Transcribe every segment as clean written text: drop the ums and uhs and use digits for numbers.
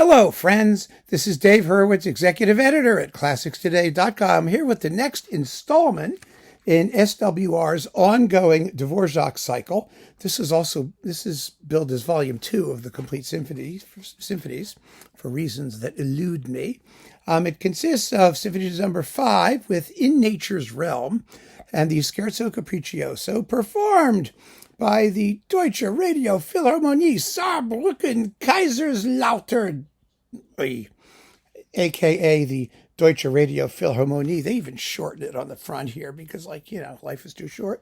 Hello, friends. This is Dave Hurwitz, executive editor at ClassicsToday.com, here with the next installment in SWR's ongoing Dvořák cycle. This is billed as Volume 2 of the Complete Symphonies for reasons that elude me. It consists of Symphony number 5 with In Nature's Realm and the Scherzo capriccioso performed by the Deutsche Radio Philharmonie Saarbrücken Kaiserslautern, a.k.a. the Deutsche Radio Philharmonie. They even shorten it on the front here because, life is too short.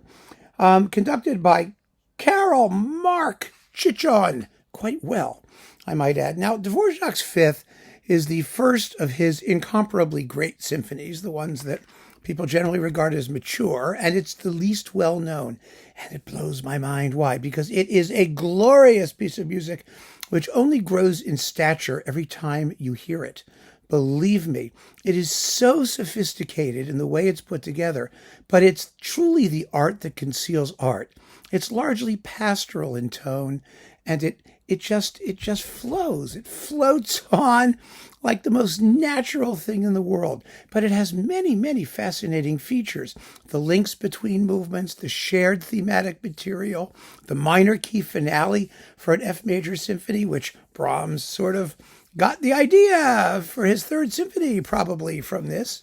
Conducted by Karel Mark Chichon, quite well, I might add. Now, Dvořák's Fifth is the first of his incomparably great symphonies, the ones that people generally regard as mature, and it's the least well-known. And it blows my mind. Why? Because it is a glorious piece of music which only grows in stature every time you hear it. Believe me, it is so sophisticated in the way it's put together, but it's truly the art that conceals art. It's largely pastoral in tone, and it just flows. It floats on like the most natural thing in the world. But it has many, many fascinating features. The links between movements, the shared thematic material, the minor key finale for an F major symphony, which Brahms sort of got the idea for his third symphony probably from this,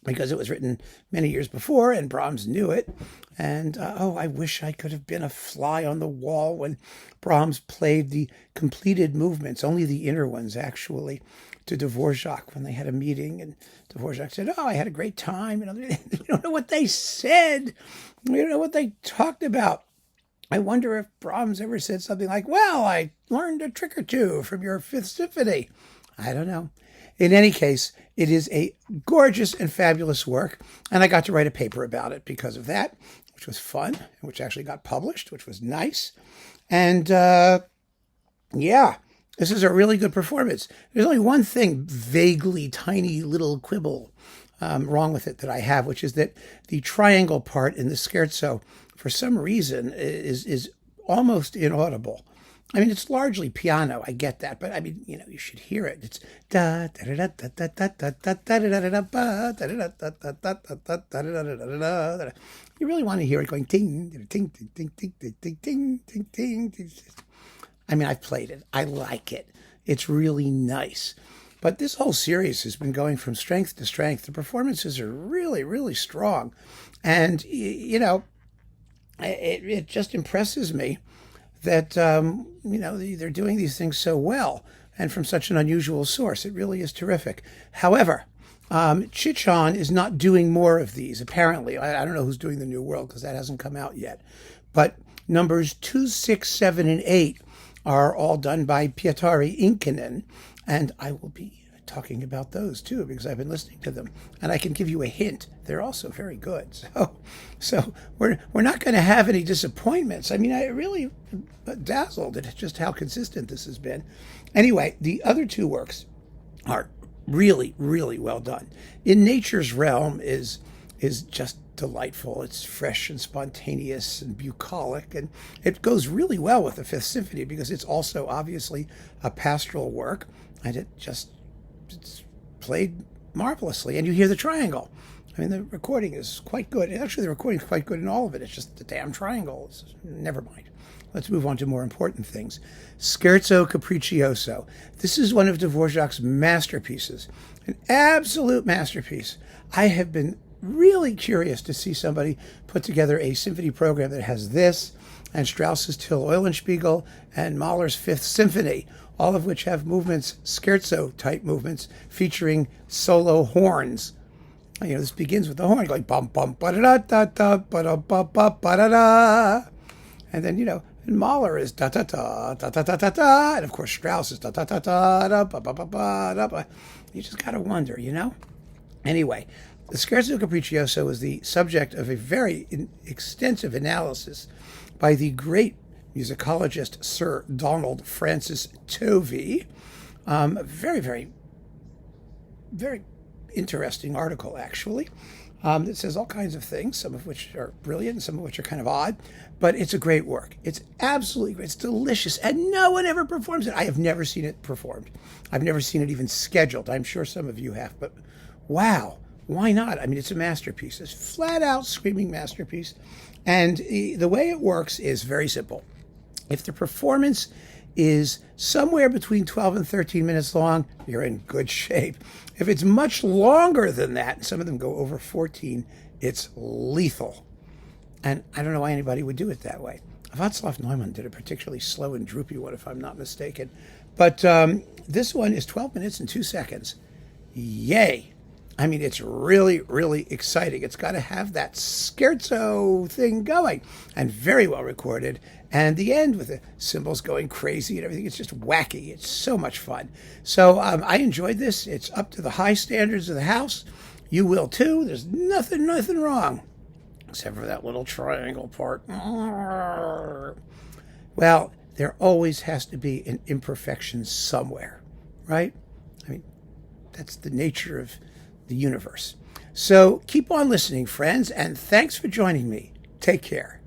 because it was written many years before and Brahms knew it. And, I wish I could have been a fly on the wall when Brahms played the completed movements, only the inner ones actually, to Dvořák when they had a meeting. And Dvořák said, I had a great time. You don't know what they said. You don't know what they talked about. I wonder if Brahms ever said something like, well, I learned a trick or two from your Fifth Symphony. I don't know. In any case, it is a gorgeous and fabulous work, and I got to write a paper about it because of that, which was fun, which actually got published, which was nice. And, this is a really good performance. There's only one thing, vaguely tiny little quibble wrong with it that I have, which is that the triangle part in the scherzo, for some reason, is almost inaudible. I mean, it's largely piano. I get that, but I mean, you should hear it. It's da da da da da da da da da da da da da da da da da. You really want to hear it going ting ting ting ting ting ting ting ting ting ting. I mean, I've played it. I like it. It's really nice. But this whole series has been going from strength to strength. The performances are really, really strong, and it just impresses me that, they're doing these things so well and from such an unusual source. It really is terrific. However, Chichon is not doing more of these, apparently. I don't know who's doing the New World because that hasn't come out yet. But numbers 2, 6, 7, and 8 are all done by Pietari Inkinen, and I will be talking about those too because I've been listening to them, and I can give you a hint. They're also very good. So we're not going to have any disappointments. I mean, I really dazzled at just how consistent this has been. Anyway, the other two works are really, really well done. In Nature's Realm is just delightful. It's fresh and spontaneous and bucolic, and it goes really well with the Fifth Symphony because it's also obviously a pastoral work, and it's played marvelously. And you hear the triangle. I mean, the recording is quite good. Actually, the recording is quite good in all of it. It's just the damn triangle. Never mind. Let's move on to more important things. Scherzo capriccioso. This is one of Dvořák's masterpieces, an absolute masterpiece. I have been really curious to see somebody put together a symphony program that has this and Strauss's Till Eulenspiegel and Mahler's Fifth Symphony, all of which have movements, scherzo-type movements, featuring solo horns. This begins with the horn going bum bum ba da da da ba da ba ba ba da da, and then and Mahler is da da da da da da da da, and of course Strauss is da da da da da ba ba ba ba da ba. You just gotta wonder, Anyway, the Scherzo capriccioso is the subject of a very extensive analysis by the great musicologist Sir Donald Francis Tovey. Very, very, very interesting article, actually. that says all kinds of things, some of which are brilliant and some of which are kind of odd. But it's a great work. It's absolutely great. It's delicious. And no one ever performs it. I have never seen it performed. I've never seen it even scheduled. I'm sure some of you have. But wow, why not? I mean, it's a masterpiece. It's a flat out screaming masterpiece. And the way it works is very simple. If the performance is somewhere between 12 and 13 minutes long, you're in good shape. If it's much longer than that, and some of them go over 14, it's lethal. And I don't know why anybody would do it that way. Václav Neumann did a particularly slow and droopy one, if I'm not mistaken. But this one is 12 minutes and 2 seconds. Yay! I mean, it's really, really exciting. It's got to have that scherzo thing going, and very well recorded. And the end with the cymbals going crazy and everything, it's just wacky. It's so much fun. So I enjoyed this. It's up to the high standards of the house. You will too. There's nothing wrong, except for that little triangle part. Well, there always has to be an imperfection somewhere, right? I mean, that's the nature of the universe. So keep on listening, friends, and thanks for joining me. Take care.